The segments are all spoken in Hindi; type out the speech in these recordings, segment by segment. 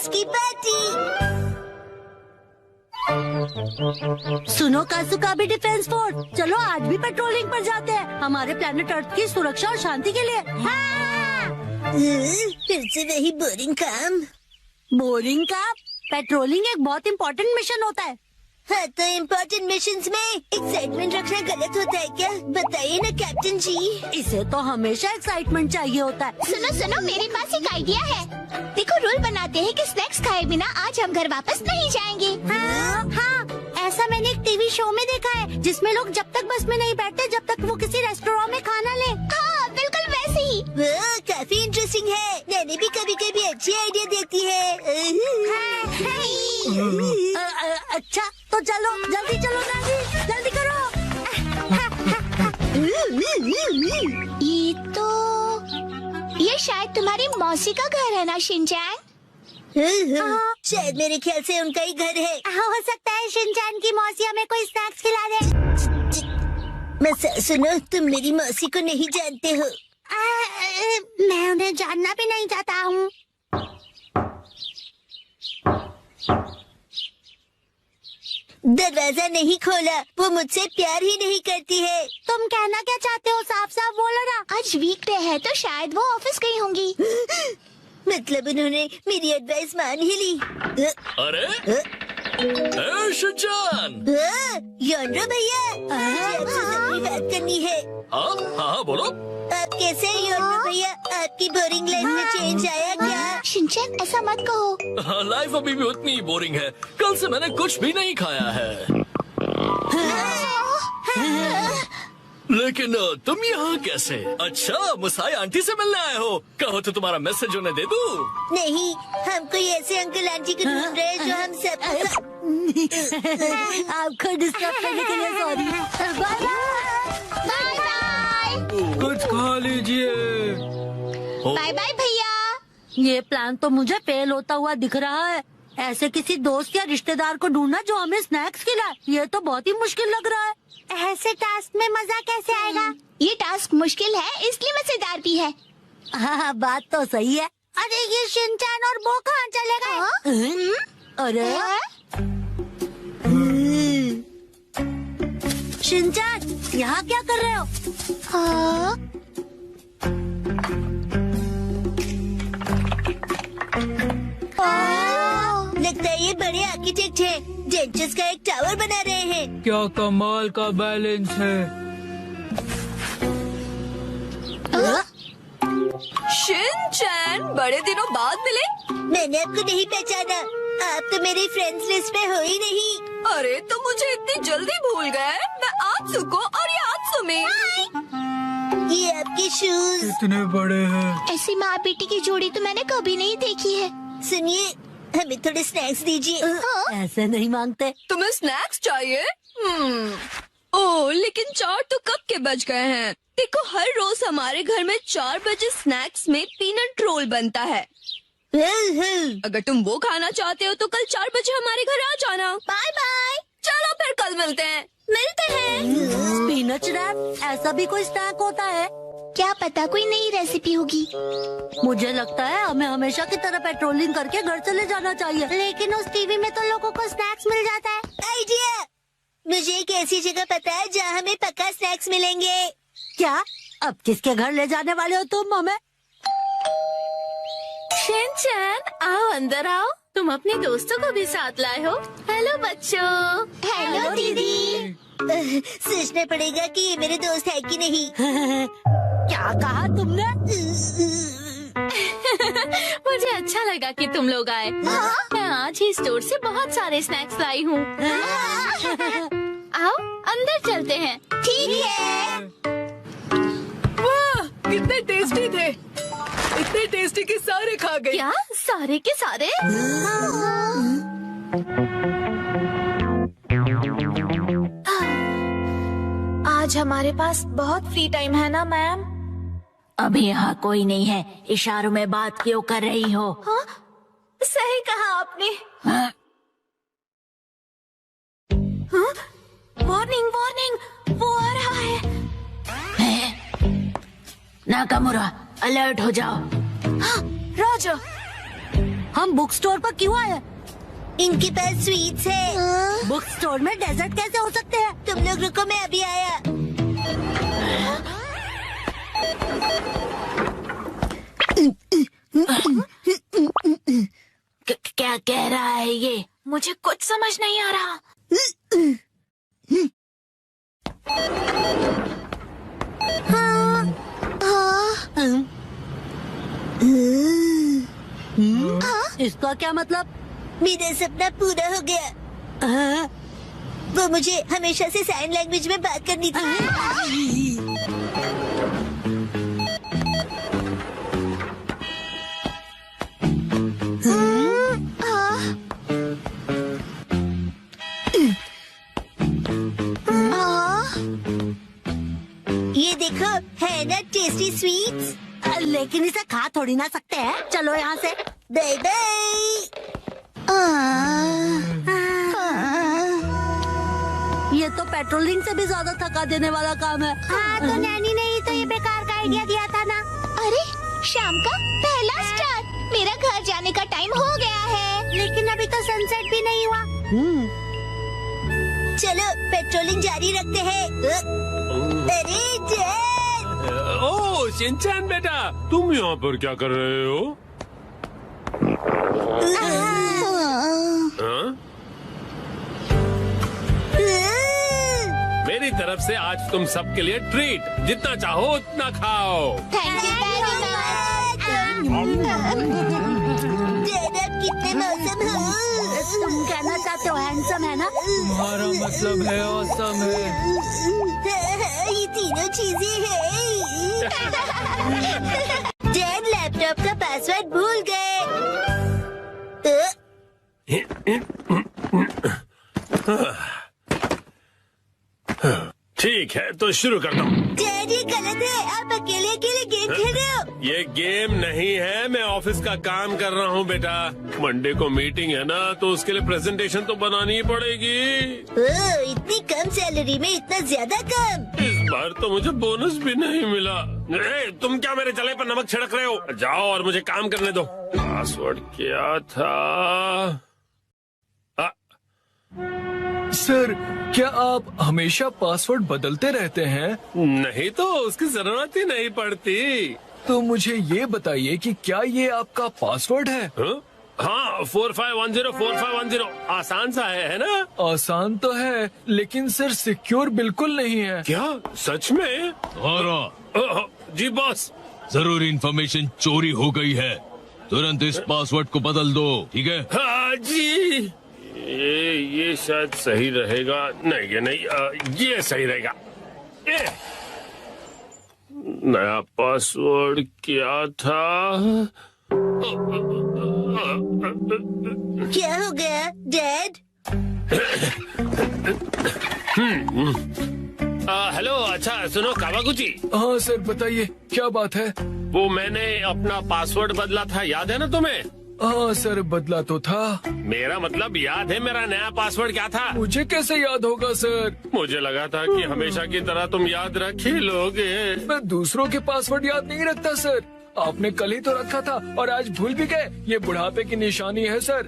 स्नैक्स की पार्टी। सुनो कासुका भी डिफेंस फोर्स, चलो आज भी पेट्रोलिंग पर जाते हैं हमारे प्लेनेट अर्थ की सुरक्षा और शांति के लिए। फिर से वही बोरिंग काम। बोरिंग काम? पेट्रोलिंग एक बहुत इम्पोर्टेंट मिशन होता है। हाँ, तो इम्पोर्टेंट मिशंस में एक्साइटमेंट रखना गलत होता है क्या? बताइए ना कैप्टन जी। इसे तो हमेशा एक्साइटमेंट चाहिए होता है। सुनो सुनो, मेरे पास एक आइडिया है। देखो, रूल बनाते हैं कि स्नैक्स खाए बिना आज हम घर वापस नहीं जाएंगे। हाँ, ऐसा मैंने एक टीवी शो में देखा है जिसमें लोग जब तक बस में नहीं बैठते जब तक वो किसी रेस्टोरेंट में खाना ले। हाँ, बिल्कुल वैसे ही। वो काफी इंटरेस्टिंग है। नैनी भी कभी कभी अच्छी आइडिया देती है। अच्छा तो चलो, जल्दी चलो नानी, जल्दी करो। ये शायद तुम्हारी मौसी का घर है ना शिनचैन? शायद मेरे ख्याल से उनका ही घर है। हो सकता है शिनचैन की मौसी हमें कोई स्नैक्स खिला दे। मैं सुनो, तुम मेरी मौसी को नहीं जानते हो। मैं उन्हें जानना भी नहीं चाहता हूँ। दरवाजा नहीं खोला, वो मुझसे प्यार ही नहीं करती है। तुम कहना क्या चाहते हो? साफ साफ बोलो ना। आज वीकडे है तो शायद वो ऑफिस गई होंगी। मतलब उन्होंने मेरी एडवाइस मान ही ली। अरे शिनचैन, योनरो भैया, मुझे आपसे जरूरी बात करनी है। हाँ बोलो। आप कैसे हैं योनरो भैया? आपकी बोरिंग लाइफ में चेंज आया क्या? शिनचैन, ऐसा मत कहो। लाइफ अभी भी उतनी बोरिंग है। कल से मैंने कुछ भी नहीं खाया है। लेकिन तुम यहाँ कैसे? अच्छा, मुसाई आंटी से मिलने आए हो। कहो तो तुम्हारा मैसेज उन्हें दे दूँ? नहीं, हम कोई ऐसे अंकल आंटी को ढूंढ रहे हैं जो हम सब। आपको डिस्टर्ब करने के लिए सॉरी। Bye bye bye. कुछ खा लीजिए। बाय बाय भैया। ये प्लान तो मुझे फेल होता हुआ दिख रहा है। ऐसे किसी दोस्त या रिश्तेदार को ढूंढना जो हमें स्नैक्स खिलाए, ये तो बहुत ही मुश्किल लग रहा है। ऐसे टास्क में मजा कैसे आएगा? ये टास्क मुश्किल है इसलिए मजेदार भी है। हाँ, बात तो सही है। अरे ये शिनचैन और वो कहाँ चले गए? अरे शिनचैन, यहाँ क्या कर रहे हो? हाँ? लगता है ये बड़े आर्किटेक्ट हैं, डेंचर्स का एक टावर बना रहे हैं। क्या कमाल का बैलेंस है। शिनचैन, बड़े दिनों बाद मिले। मैंने आपको नहीं पहचाना। आप तो मेरी फ्रेंड्स लिस्ट में हो ही नहीं। अरे तो मुझे इतनी जल्दी भूल गए। मैं आत्सुको और ये आत्सुमी। ये आपके शूज। इतने बड़े हैं। ऐसी माँ बेटी की जोड़ी तो मैंने कभी नहीं देखी है। सुनिए, हमें थोड़े स्नैक्स दीजिए। ऐसे नहीं मांगते। तुम्हें स्नैक्स चाहिए? ओह, लेकिन 4 तो कब के बज गए हैं। देखो, हर रोज हमारे घर में 4 बजे स्नैक्स में पीनट रोल बनता है। अगर तुम वो खाना चाहते हो तो कल 4 बजे हमारे घर आ जाना। Bye bye. चलो फिर कल मिलते हैं। मिलते हैं। स्पिनच रैप, ऐसा भी कोई स्नैक होता है? क्या पता कोई नई रेसिपी होगी। मुझे लगता है हमें हमेशा की तरह पेट्रोलिंग करके घर चले जाना चाहिए। लेकिन उस टीवी में तो लोगों को स्नैक्स मिल जाता है। आइडिया! मुझे एक ऐसी जगह पता है जहाँ हमें पक्का स्नैक्स मिलेंगे। क्या? अब किसके घर ले जाने वाले हो तुम हमें? शिनचैन, आओ अंदर आओ। तुम अपने दोस्तों को भी साथ लाए हो। हेलो बच्चों। हेलो दीदी। सोचना पड़ेगा कि ये मेरे दोस्त है कि नहीं। क्या कहा तुमने? मुझे अच्छा लगा कि तुम लोग आए। मैं आज ही स्टोर से बहुत सारे स्नैक्स लाई हूँ। आओ अंदर चलते हैं। ठीक है। वाह, कितने टेस्टी थे। इतने टेस्टी कि सारे खा गए। क्या सारे के सारे? आज हमारे पास बहुत फ्री टाइम है ना मैम? अभी यहाँ कोई नहीं है। इशारों में बात क्यों कर रही हो? हाँ? सही कहा आपने। हाँ? हाँ? वार्निंग वार्निंग, वो आ रहा है। नाकामुरा, अलर्ट हो जाओ। हाँ, रॉजर। हम बुक स्टोर पर क्यों आए? इनके पास स्वीट्स है। बुक स्टोर में डेजर्ट कैसे हो सकते हैं? तुम लोग रुको, मैं अभी आया। क्या कह रहा है ये? मुझे कुछ समझ नहीं आ रहा। इसका क्या मतलब? मेरा सपना पूरा हो गया। वो मुझे हमेशा से साइन लैंग्वेज में बात करनी थी। ये देखो, है ना टेस्टी स्वीट्स। लेकिन इसे खा थोड़ी ना सकते हैं। चलो यहाँ से। Bye bye. ये तो पेट्रोलिंग से भी ज्यादा थका देने वाला काम है। हाँ, तो नैनी ने ही तो ये बेकार का आइडिया दिया था ना। अरे शाम का पहला स्टार्ट। मेरा घर जाने का टाइम हो गया है। लेकिन अभी तो सनसेट भी नहीं हुआ। चलो पेट्रोलिंग जारी रखते हैं। अरे जेड! ओह शिनचैन बेटा, तुम यहाँ पर क्या कर रहे हो? हाँ? मेरी तरफ से आज तुम सबके लिए ट्रीट, जितना चाहो उतना खाओ। Thank you very much. Z, आप कितने मौसम हो? तुम कहना चाहते हो हैंडसम है ना? तुम्हारा मतलब है ऑसम है। ये तीनों चीजें हैं। जेड, लैपटॉप का पासवर्ड भूल गए। ठीक है, तो शुरू करता हूँ। जेड, ये गलत है। आप अकेले अकेले गेम खेल रहे हो। ये गेम नहीं है, मैं ऑफिस का काम कर रहा हूँ बेटा। मंडे को मीटिंग है ना, तो उसके लिए प्रेजेंटेशन तो बनानी ही पड़ेगी। इतनी कम सैलरी में इतना ज्यादा काम। इस बार तो मुझे बोनस भी नहीं मिला। तुम क्या मेरे जले पर नमक छिड़क रहे हो? जाओ और मुझे काम करने दो। पासवर्ड क्या था? सर, क्या आप हमेशा पासवर्ड बदलते रहते हैं? नहीं तो उसकी जरूरत ही नहीं पड़ती। तो मुझे ये बताइए कि क्या ये आपका पासवर्ड है? हाँ, 4510 आसान सा है ना? आसान तो है, लेकिन सर सिक्योर बिल्कुल नहीं है। क्या सच में? जी बॉस। जरूरी इंफॉर्मेशन चोरी हो गई है, तुरंत इस पासवर्ड को बदल दो, ठीक है? हाँ जी। ये शायद सही रहेगा। नहीं, ये नहीं, ये सही रहेगा। नया पासवर्ड क्या था? क्या हो गया डैड? हेलो, अच्छा सुनो कावागुची। हाँ सर, बताइए क्या बात है? वो मैंने अपना पासवर्ड बदला था, याद है ना तुम्हें? हाँ सर, बदला तो था। मेरा मतलब याद है मेरा नया पासवर्ड क्या था? मुझे कैसे याद होगा सर? मुझे लगा था कि हमेशा की तरह तुम याद रख ही लोगे। मैं दूसरों के पासवर्ड याद नहीं रखता सर। आपने कल ही तो रखा था और आज भूल भी गए। ये बुढ़ापे की निशानी है सर।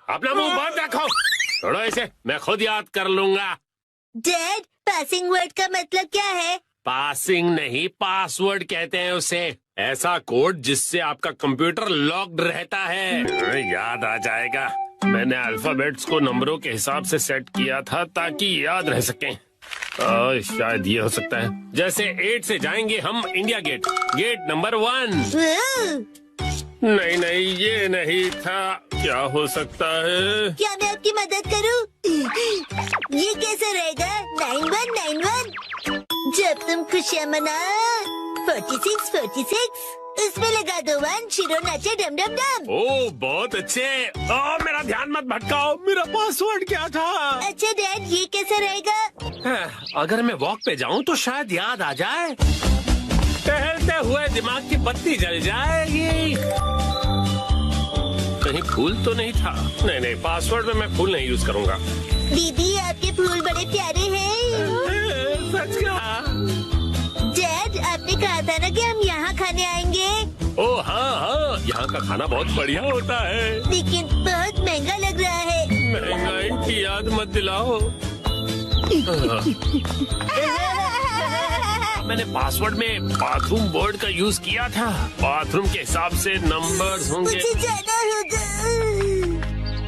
अपना मुंह बंद रखो। छोड़ो इसे, मैं खुद याद कर लूंगा। डैड, पासिंग वर्ड का मतलब क्या है? पासिंग नहीं, पासवर्ड कहते हैं उसे। ऐसा कोड जिससे आपका कंप्यूटर लॉक्ड रहता है। याद आ जाएगा। मैंने अल्फाबेट्स को नंबरों के हिसाब से सेट किया था ताकि याद रह सकें। शायद ये हो सकता है। जैसे 8 से जाएंगे हम इंडिया गेट, गेट नंबर 1। नहीं नहीं, ये नहीं था। क्या हो सकता है? क्या मैं आपकी मदद करूं? ये कैसे रहेगा? 9191। जब तुम खुशियाँ मना 46 इसमें लगा दो 1, शिरो नाचे डम डम डम। ओह बहुत अच्छे। मेरा ध्यान मत भटकाओ। मेरा पासवर्ड क्या था? अच्छा डैड, ये कैसे रहेगा? अगर मैं वॉक पे जाऊं तो शायद याद आ जाए। टहलते हुए दिमाग की बत्ती जल जाएगी। कहीं फूल तो नहीं था? नहीं, पासवर्ड में मैं फूल नहीं यूज करूंगा। दीदी, आपके फूल बड़े प्यारे हैं। सच कहा। डैड, आपने कहा था ना कि हम यहाँ खाने आएंगे, ओ हाँ हाँ, यहाँ का खाना बहुत बढ़िया होता है। लेकिन बहुत महंगा लग रहा है। महंगाई की याद मत दिलाओ। मैंने पासवर्ड में बाथरूम बोर्ड का यूज किया था। बाथरूम के हिसाब से नंबर्स होंगे। मुझे जाना होगा।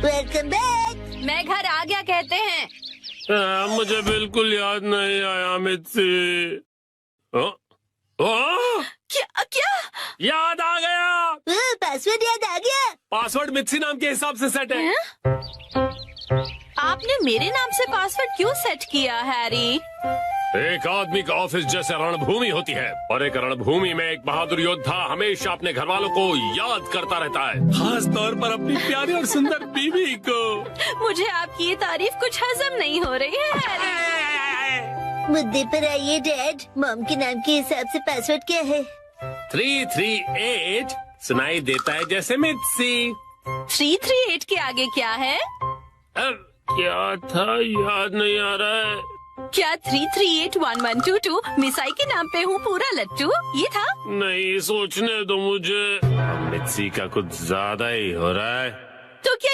Welcome back. मैं घर आ गया कहते हैं। मुझे बिल्कुल याद नहीं आया मित्सी। क्या क्या? याद आ गया। पासवर्ड याद आ गया। पासवर्ड मित्सी नाम के हिसाब से सेट है। आपने मेरे नाम से पासवर्ड क्यों सेट किया हैरी? एक आदमी का ऑफिस जैसे रणभूमि होती है, और एक रणभूमि में एक बहादुर योद्धा हमेशा अपने घर वालों को याद करता रहता है, खास तौर पर अपनी प्यारी और सुंदर बीवी को। मुझे आपकी ये तारीफ कुछ हजम नहीं हो रही है हैरी। मुद्दे पर आइए डैड। मॉम के नाम के हिसाब से पासवर्ड क्या है? 338 सुनाई देता है जैसे मित्सी। 338 के आगे क्या है? क्या था याद नहीं आ रहा है। क्या 3381122 मिसाई के नाम पे हूँ पूरा लट्टू, ये था? नहीं, सोचने दो मुझे। मित्सी का कुछ ज्यादा ही हो रहा है। तो क्या